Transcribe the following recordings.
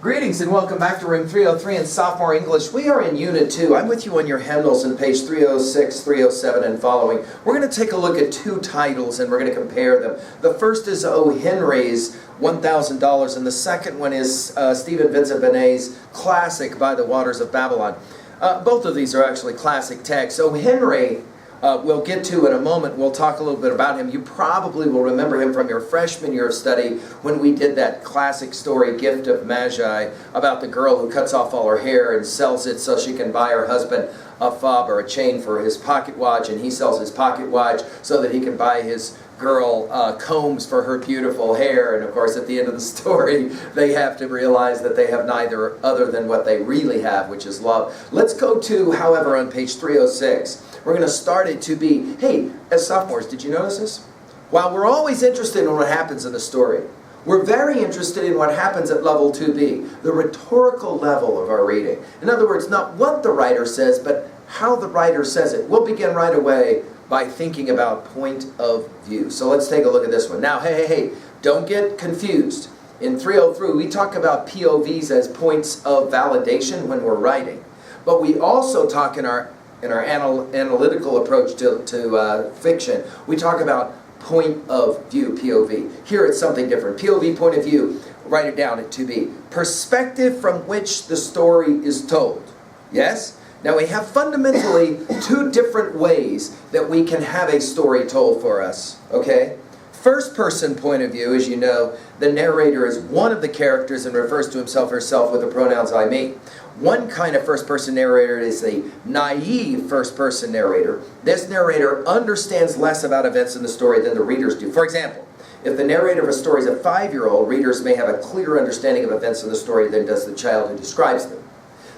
Greetings and welcome back to Room 303 in Sophomore English. We are in Unit 2. I'm with you on your handles on page 306, 307 and following. We're going to take a look at two titles and we're going to compare them. The first is O. Henry's $1,000 and the second one is Stephen Vincent Benet's classic By the Waters of Babylon. Both of these are actually classic texts. O. Henry, we'll get to in a moment. We'll talk a little bit about him. You probably will remember him from your freshman year of study when we did that classic story, Gift of Magi, about the girl who cuts off all her hair and sells it so she can buy her husband a fob or a chain for his pocket watch, and he sells his pocket watch so that he can buy his girl combs for her beautiful hair. And of course at the end of the story they have to realize that they have neither other than what they really have, which is love. Let's go to, however, on page 306. We're going to start it to be, hey, as sophomores, did you notice this? While we're always interested in what happens in the story, we're very interested in what happens at level 2B, the rhetorical level of our reading. In other words, not what the writer says, but how the writer says it. We'll begin right away by thinking about point of view. So let's take a look at this one. Now, hey, don't get confused. In 303, we talk about POVs as points of validation when we're writing. But we also talk in our analytical approach to fiction, we talk about point of view, POV. Here it's something different. POV, point of view, write it down at 2B. Perspective from which the story is told. Yes? Now we have fundamentally two different ways that we can have a story told for us. Okay? First person point of view, as you know, the narrator is one of the characters and refers to himself or herself with the pronouns I, me. One kind of first-person narrator is a naive first-person narrator. This narrator understands less about events in the story than the readers do. For example, if the narrator of a story is a 5-year-old, readers may have a clearer understanding of events in the story than does the child who describes them.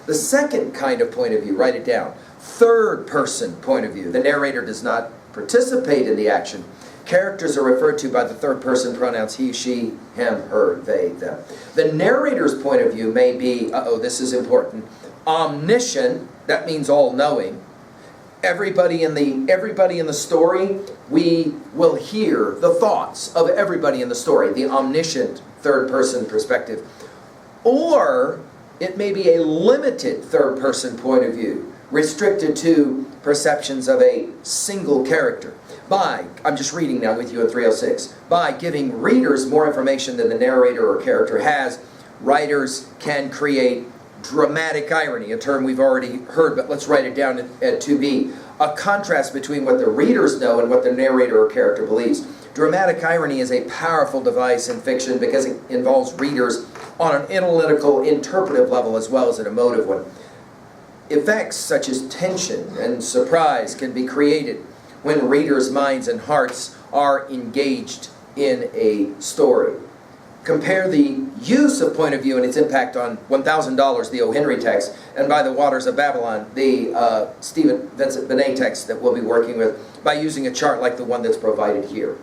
The second kind of point of view, write it down, third-person point of view. The narrator does not participate in the action. Characters are referred to by the third-person pronouns he, she, him, her, they, them. The narrator's point of view may be, this is important, omniscient, that means all-knowing. Everybody in the story, we will hear the thoughts of everybody in the story, the omniscient third-person perspective. Or it may be a limited third-person point of view, restricted to perceptions of a single character. I'm just reading now with you in 306, by giving readers more information than the narrator or character has, writers can create dramatic irony, a term we've already heard, but let's write it down at 2B. A contrast between what the readers know and what the narrator or character believes. Dramatic irony is a powerful device in fiction because it involves readers on an analytical, interpretive level as well as an emotive one. Effects such as tension and surprise can be created when readers' minds and hearts are engaged in a story. Compare the use of point of view and its impact on $1,000, the O. Henry text, and By the Waters of Babylon, the Stephen Vincent Benet text that we'll be working with, by using a chart like the one that's provided here.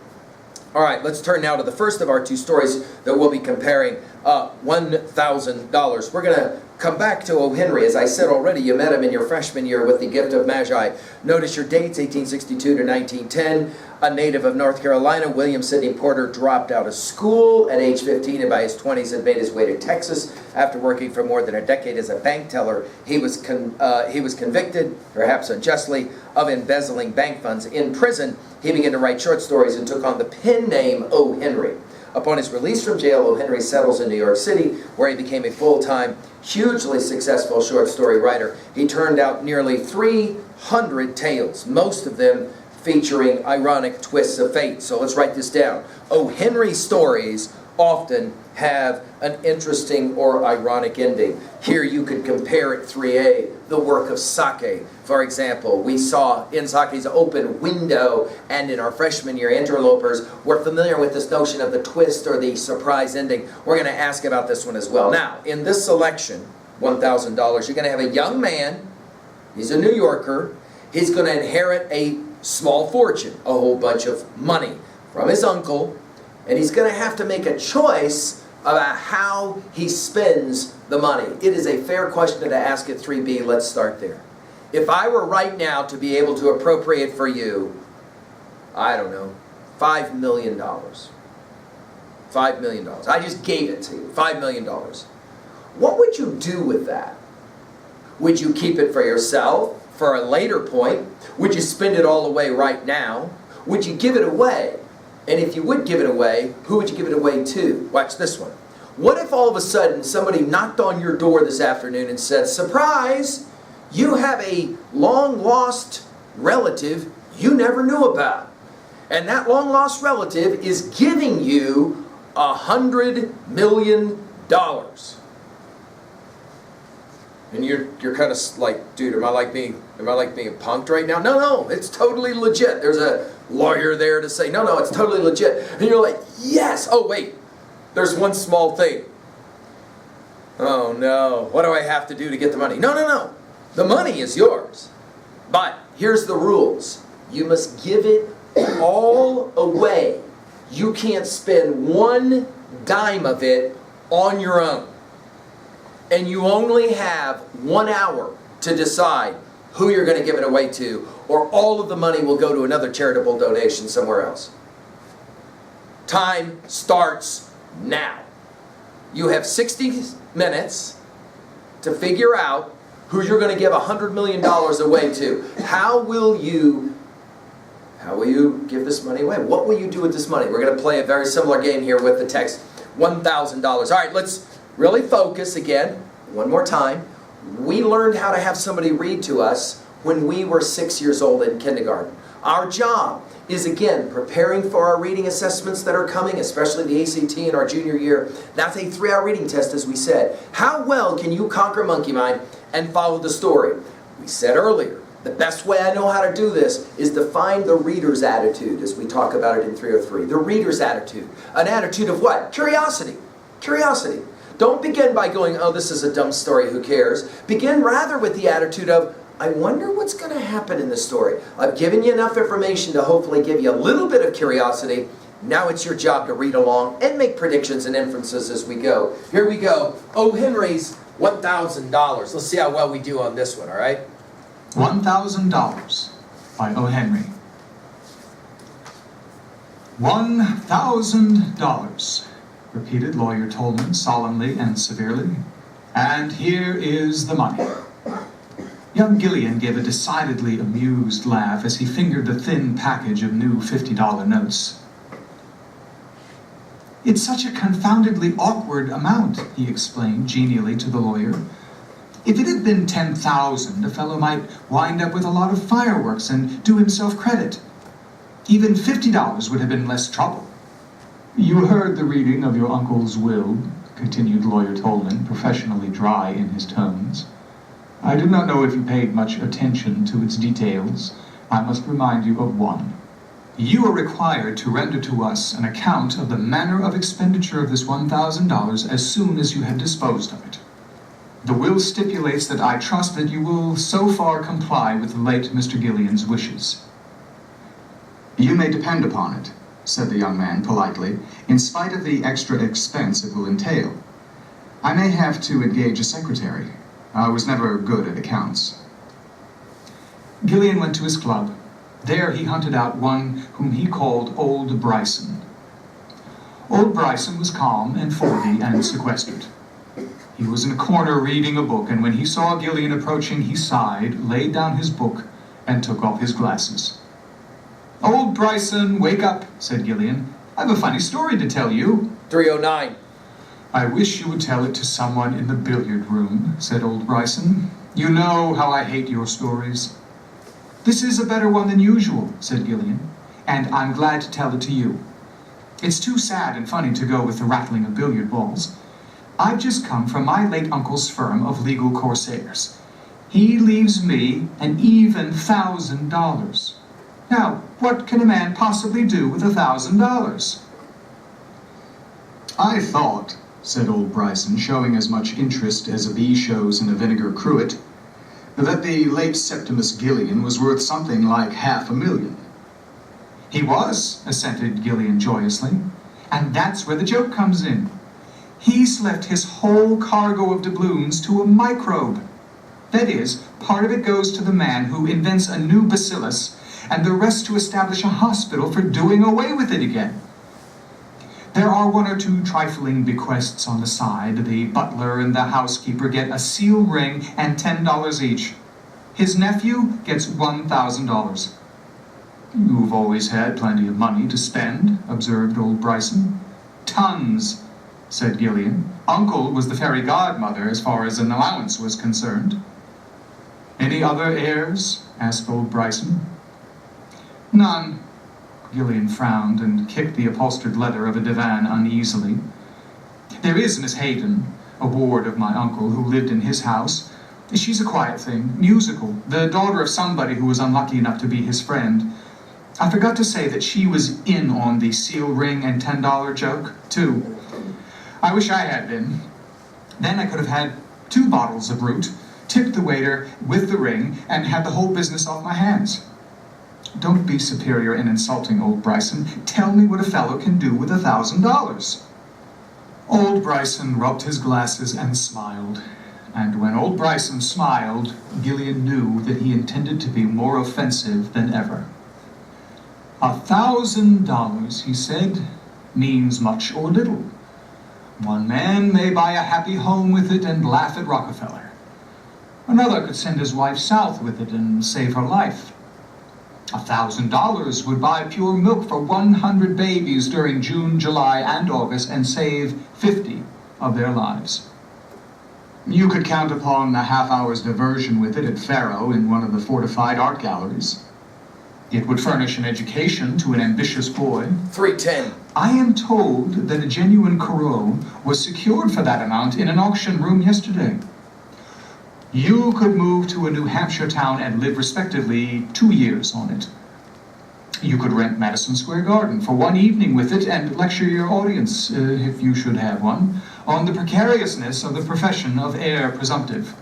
All right, let's turn now to the first of our two stories that we'll be comparing, $1,000. We're going to come back to O. Henry. As I said already, you met him in your freshman year with the Gift of Magi. Notice your dates, 1862 to 1910. A native of North Carolina, William Sidney Porter dropped out of school at age 15 and by his 20s had made his way to Texas. After working for more than a decade as a bank teller, he was convicted, perhaps unjustly, of embezzling bank funds. In prison, he began to write short stories and took on the pen name O. Henry. Upon his release from jail, O. Henry settles in New York City, where he became a full-time, hugely successful short story writer. He turned out nearly 300 tales, most of them featuring ironic twists of fate. So let's write this down. O. Henry stories often have an interesting or ironic ending. Here you could compare it 3A, the work of Sake. For example, we saw in Sake's Open Window and in our freshman year interlopers, we're familiar with this notion of the twist or the surprise ending. We're going to ask about this one as well. Now, in this selection, $1,000, you're going to have a young man, he's a New Yorker, he's going to inherit a small fortune, a whole bunch of money from his uncle, and he's going to have to make a choice about how he spends the money. It is a fair question to ask at 3B. Let's start there. If I were right now to be able to appropriate for you, I don't know, $5 million. $5 million. I just gave it to you, $5 million. What would you do with that? Would you keep it for yourself for a later point? Would you spend it all away right now? Would you give it away? And if you would give it away, who would you give it away to? Watch this one. What if all of a sudden somebody knocked on your door this afternoon and said, surprise, you have a long-lost relative you never knew about. And that long-lost relative is giving you $100 million. And you're kind of like, dude, am I like being punked right now? No, it's totally legit. There's a lawyer there to say, no, it's totally legit. And you're like, yes. Oh, wait, there's one small thing. Oh, no. What do I have to do to get the money? No. The money is yours. But here's the rules. You must give it all away. You can't spend one dime of it on your own. And you only have 1 hour to decide who you're going to give it away to, or all of the money will go to another charitable donation somewhere else. Time starts now. You have 60 minutes to figure out who you're going to give $100 million away to. How will you give this money away? What will you do with this money? We're going to play a very similar game here with the text, $1,000. All right, let's really focus again, one more time. We learned how to have somebody read to us when we were 6 years old in kindergarten. Our job is, again, preparing for our reading assessments that are coming, especially the ACT in our junior year. That's a 3-hour reading test, as we said. How well can you conquer monkey mind and follow the story? We said earlier, the best way I know how to do this is to find the reader's attitude, as we talk about it in 303. The reader's attitude. An attitude of what? Curiosity. Curiosity. Don't begin by going, oh, this is a dumb story, who cares? Begin rather with the attitude of, I wonder what's going to happen in this story. I've given you enough information to hopefully give you a little bit of curiosity. Now it's your job to read along and make predictions and inferences as we go. Here we go. O. Henry's $1,000. Let's see how well we do on this one, all right? $1,000 by O. Henry. $1,000, repeated Lawyer Tolman solemnly and severely. And here is the money. Young Gillian gave a decidedly amused laugh as he fingered the thin package of new $50 notes. It's such a confoundedly awkward amount, he explained genially to the lawyer. If it had been 10,000, a fellow might wind up with a lot of fireworks and do himself credit. Even $50 would have been less trouble. You heard the reading of your uncle's will, continued Lawyer Tolman, professionally dry in his tones. I do not know if you paid much attention to its details. I must remind you of one. You are required to render to us an account of the manner of expenditure of this $1,000 as soon as you have disposed of it. The will stipulates that I trust that you will so far comply with the late Mr. Gillian's wishes. You may depend upon it, said the young man politely, in spite of the extra expense it will entail. I may have to engage a secretary. I was never good at accounts. Gillian went to his club. There he hunted out one whom he called Old Bryson. Old Bryson was calm and 40 and sequestered. He was in a corner reading a book, and when he saw Gillian approaching, he sighed, laid down his book, and took off his glasses. Old Bryson, wake up, said Gillian. I've a funny story to tell you. 309. I wish you would tell it to someone in the billiard room, said Old Bryson. You know how I hate your stories. This is a better one than usual, said Gillian, and I'm glad to tell it to you. It's too sad and funny to go with the rattling of billiard balls. I've just come from my late uncle's firm of legal corsairs. He leaves me an even $1,000. Now, what can a man possibly do with $1,000? I thought, said Old Bryson, showing as much interest as a bee shows in a vinegar cruet, that the late Septimus Gillian was worth something like $500,000. He was, assented Gillian joyously, and that's where the joke comes in. He's left his whole cargo of doubloons to a microbe. That is, part of it goes to the man who invents a new bacillus, and the rest to establish a hospital for doing away with it again. There are one or two trifling bequests on the side. The butler and the housekeeper get a seal ring and $10 each. His nephew gets $1,000. You've always had plenty of money to spend, observed old Bryson. Tons, said Gillian. Uncle was the fairy godmother as far as an allowance was concerned. Any other heirs? Asked old Bryson. None. Gillian frowned and kicked the upholstered leather of a divan uneasily. There is Miss Hayden, a ward of my uncle who lived in his house. She's a quiet thing, musical, the daughter of somebody who was unlucky enough to be his friend. I forgot to say that she was in on the seal ring and $10 joke, too. I wish I had been. Then I could have had 2 bottles of root, tipped the waiter with the ring, and had the whole business off my hands. Don't be superior and insulting, old Bryson. Tell me what a fellow can do with $1,000. Old Bryson rubbed his glasses and smiled. And when old Bryson smiled, Gillian knew that he intended to be more offensive than ever. $1,000, he said, means much or little. One man may buy a happy home with it and laugh at Rockefeller. Another could send his wife south with it and save her life. $1,000 would buy pure milk for 100 babies during June, July, and August and save 50 of their lives. You could count upon a half-hour's diversion with it at Faro in one of the fortified art galleries. It would furnish an education to an ambitious boy. 310. I am told that a genuine Corot was secured for that amount in an auction room yesterday. You could move to a New Hampshire town and live respectively 2 years on it. You could rent Madison Square Garden for 1 evening with it and lecture your audience, if you should have one, on the precariousness of the profession of heir presumptive.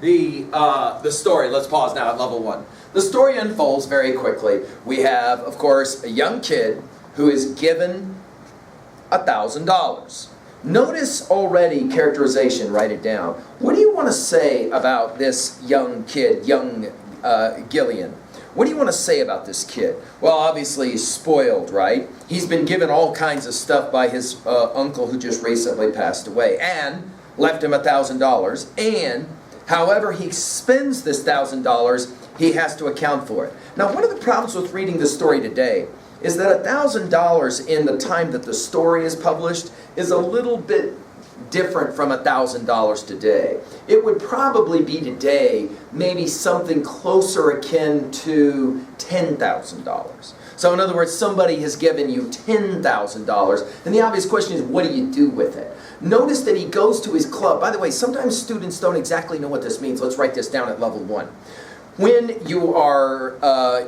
The story, let's pause now at level 1. The story unfolds very quickly. We have, of course, a young kid who is given $1,000. Notice already characterization, write it down. What do you want to say about this young kid, young Gillian? What do you want to say about this kid? Well, obviously he's spoiled, right? He's been given all kinds of stuff by his uncle who just recently passed away and left him $1,000. And however he spends this $1,000, he has to account for it. Now, one of the problems with reading this story today is that $1,000 in the time that the story is published is a little bit different from $1,000 today. It would probably be today maybe something closer akin to $10,000. So in other words, somebody has given you $10,000, and the obvious question is, what do you do with it? Notice that he goes to his club. By the way, sometimes students don't exactly know what this means. Let's write this down at level 1. When you are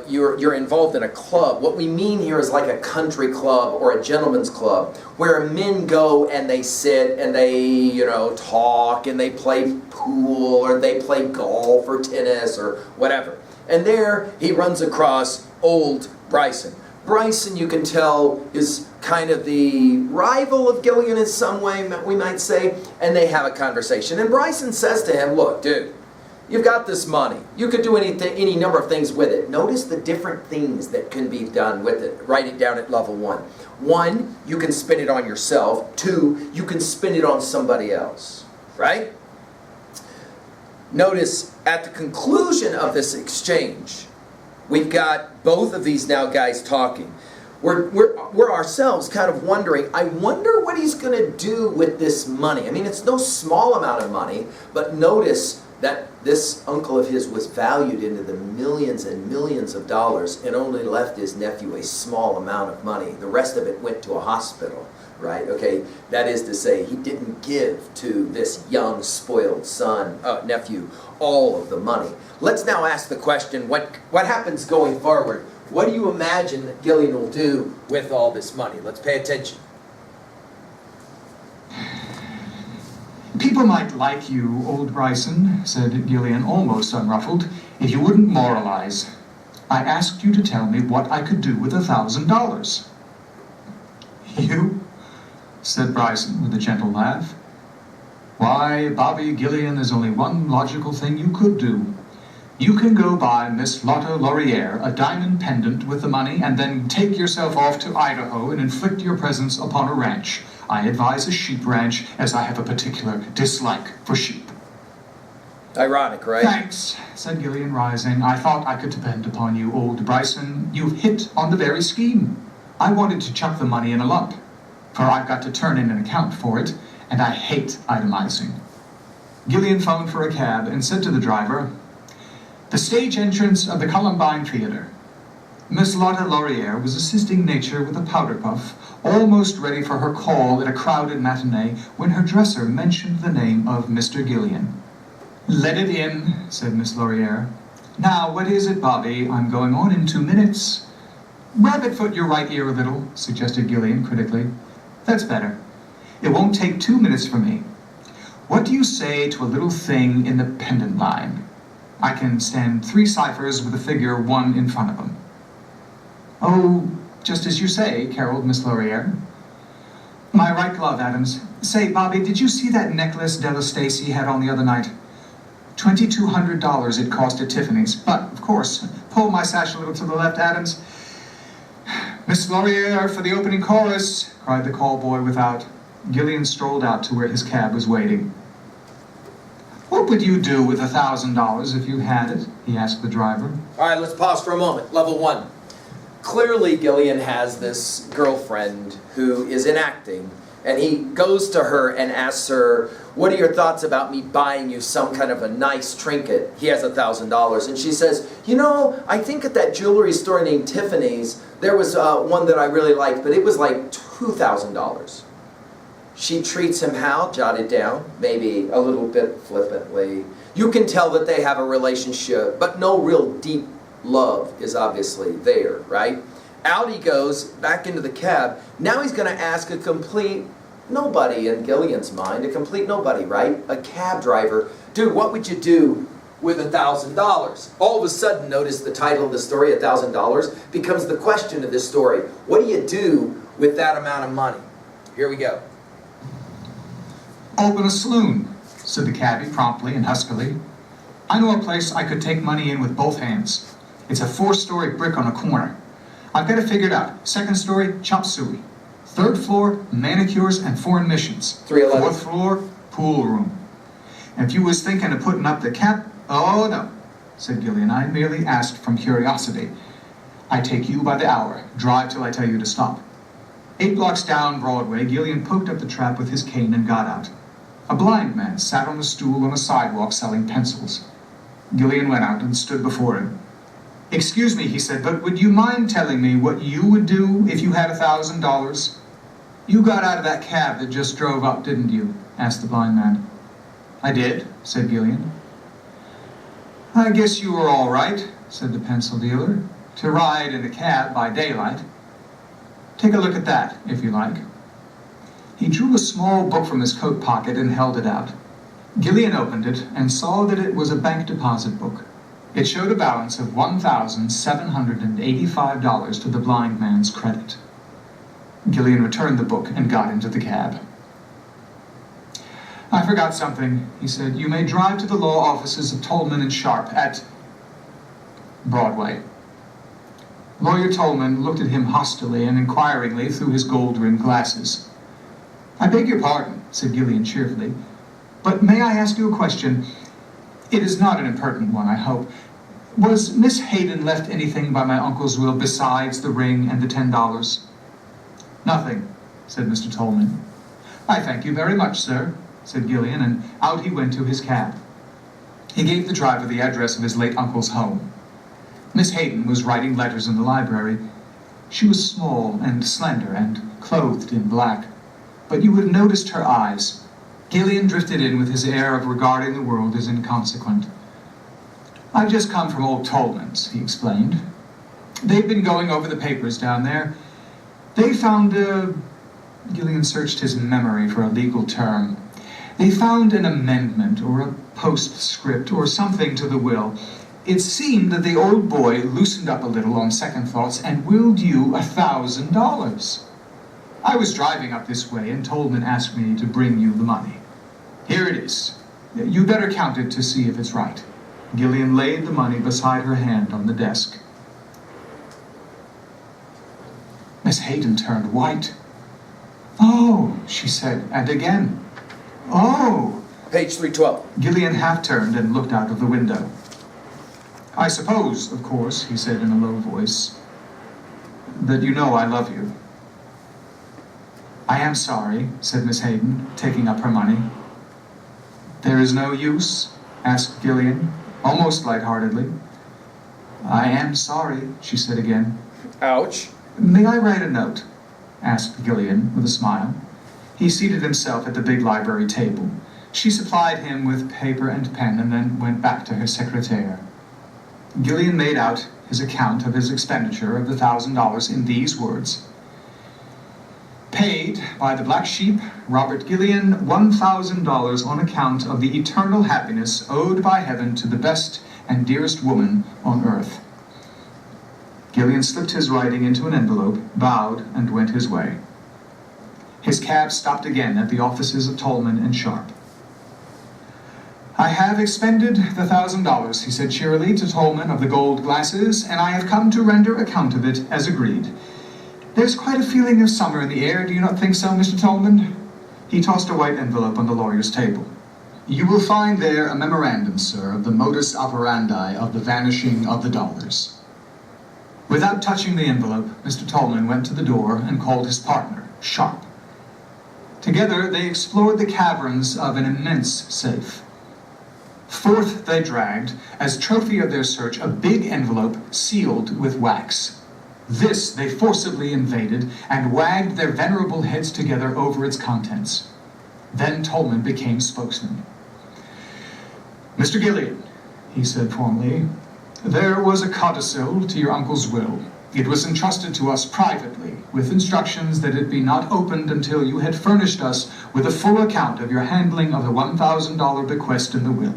you're involved in a club, what we mean here is like a country club or a gentleman's club, where men go and they sit and they talk and they play pool or they play golf or tennis or whatever. And there he runs across old Bryson. Bryson, you can tell, is kind of the rival of Gillian in some way, we might say, and they have a conversation. And Bryson says to him, "Look, dude, you've got this money. You could do any number of things with it. Notice the different things that can be done with it. Write it down at level 1. 1, you can spend it on yourself. 2, you can spend it on somebody else." Right? Notice at the conclusion of this exchange, we've got both of these now guys talking. We're ourselves kind of wondering, I wonder what he's going to do with this money. I mean, it's no small amount of money, but notice that this uncle of his was valued into the millions and millions of dollars and only left his nephew a small amount of money. The rest of it went to a hospital, right? Okay, that is to say, he didn't give to this young, spoiled nephew, all of the money. Let's now ask the question, what happens going forward? What do you imagine that Gillian will do with all this money? Let's pay attention. People might like you, old Bryson, said Gillian, almost unruffled, if you wouldn't moralize. I asked you to tell me what I could do with $1,000. You? Said Bryson with a gentle laugh. Why, Bobby Gillian, there's only one logical thing you could do. You can go buy Miss Lotte Laurier a diamond pendant with the money and then take yourself off to Idaho and inflict your presence upon a ranch. I advise a sheep ranch, as I have a particular dislike for sheep. Ironic, right? Thanks, said Gillian, rising. I thought I could depend upon you, old Bryson. You've hit on the very scheme. I wanted to chuck the money in a lump, for I've got to turn in an account for it, and I hate itemizing. Gillian phoned for a cab and said to the driver, "The stage entrance of the Columbine Theater." Miss Lotte Laurier was assisting nature with a powder puff, almost ready for her call at a crowded matinee, when her dresser mentioned the name of Mr. Gillian. "Let it in," said Miss Laurier. "Now, what is it, Bobby? I'm going on in 2 minutes." "Rabbit-foot your right ear a little," suggested Gillian critically. "That's better. It won't take 2 minutes for me. What do you say to a little thing in the pendant line? I can stand 3 ciphers with a figure 1 in front of them." "Oh, just as you say," caroled Miss Laurier. "My right glove, Adams. Say, Bobby, did you see that necklace Della Stacy had on the other night? $2,200 it cost at Tiffany's. But, of course, pull my sash a little to the left, Adams. Miss Laurier for the opening chorus," cried the call boy without. Gillian strolled out to where his cab was waiting. "What would you do with $1,000 if you had it?" he asked the driver. All right, let's pause for a moment. Level 1. Clearly, Gillian has this girlfriend who is in acting, and he goes to her and asks her, "What are your thoughts about me buying you some kind of a nice trinket?" He has $1,000, and she says, "You know, I think at that jewelry store named Tiffany's, there was one that I really liked, but it was like $2,000. She treats him how? Jot it down, maybe a little bit flippantly. You can tell that they have a relationship, but no real deep love is obviously there, right? Out he goes, back into the cab. Now he's going to ask a complete nobody in Gillian's mind, a complete nobody, right? A cab driver. "Dude, what would you do with $1,000? All of a sudden, notice the title of the story, $1,000, becomes the question of this story. What do you do with that amount of money? Here we go. "Open a saloon," said the cabbie promptly and huskily. "I know a place I could take money in with both hands. It's a 4-story brick on a corner. I've got it figured out. 2nd story, chop suey. 3rd floor, manicures and foreign missions. 311. 4th floor, pool room. And if you was thinking of putting up the cap..." "Oh, no," said Gillian. "I merely asked from curiosity. I take you by the hour. Drive till I tell you to stop." 8 blocks down Broadway, Gillian poked up the trap with his cane and got out. A blind man sat on a stool on a sidewalk selling pencils. Gillian went out and stood before him. "Excuse me," he said, "but would you mind telling me what you would do if you had $1,000? "You got out of that cab that just drove up, didn't you?" asked the blind man. "I did," said Gillian. "I guess you were all right," said the pencil dealer, "to ride in a cab by daylight. Take a look at that, if you like." He drew a small book from his coat pocket and held it out. Gillian opened it and saw that it was a bank deposit book. It showed a balance of $1,785 to the blind man's credit. Gillian returned the book and got into the cab. "I forgot something," he said. "You may drive to the law offices of Tolman and Sharp at Broadway." Lawyer Tolman looked at him hostilely and inquiringly through his gold-rimmed glasses. "I beg your pardon," said Gillian cheerfully, "but may I ask you a question? It is not an impertinent one, I hope. Was Miss Hayden left anything by my uncle's will besides the ring and the $10? "Nothing," said Mr. Tolman. "I thank you very much, sir," said Gillian, and out he went to his cab. He gave the driver the address of his late uncle's home. Miss Hayden was writing letters in the library. She was small and slender and clothed in black, but you would have noticed her eyes. Gillian drifted in with his air of regarding the world as inconsequent. "I've just come from old Tolman's," he explained. "They've been going over the papers down there. They found Gillian searched his memory for a legal term. "They found an amendment or a postscript or something to the will. It seemed that the old boy loosened up a little on second thoughts and willed you $1,000. I was driving up this way and Tolman asked me to bring you the money. Here it is. You better count it to see if it's right." Gillian laid the money beside her hand on the desk. Miss Hayden turned white. "Oh," she said, and again, "Oh." Page 312. Gillian half-turned and looked out of the window. "I suppose, of course," he said in a low voice, "that you know I love you." "I am sorry," said Miss Hayden, taking up her money. "There is no use?" asked Gillian, almost lightheartedly. "I am sorry," she said again. Ouch. "May I write a note?" asked Gillian with a smile. He seated himself at the big library table. She supplied him with paper and pen and then went back to her secretaire. Gillian made out his account of his expenditure of the $1,000 in these words: "Paid by the Black Sheep, Robert Gillian, $1,000 on account of the eternal happiness owed by heaven to the best and dearest woman on earth." Gillian slipped his writing into an envelope, bowed, and went his way. His cab stopped again at the offices of Tolman and Sharp. "I have expended the $1,000, he said cheerily to Tolman of the gold glasses, "and I have come to render account of it as agreed. There's quite a feeling of summer in the air, do you not think so, Mr. Tolman?" He tossed a white envelope on the lawyer's table. "You will find there a memorandum, sir, of the modus operandi of the vanishing of the dollars." Without touching the envelope, Mr. Tolman went to the door and called his partner, Sharp. Together they explored the caverns of an immense safe. Forth they dragged, as trophy of their search, a big envelope sealed with wax. This they forcibly invaded and wagged their venerable heads together over its contents. Then Tolman became spokesman. "Mr. Gillian," he said formally, "there was a codicil to your uncle's will. It was entrusted to us privately, with instructions that it be not opened until you had furnished us with a full account of your handling of the $1,000 bequest in the will.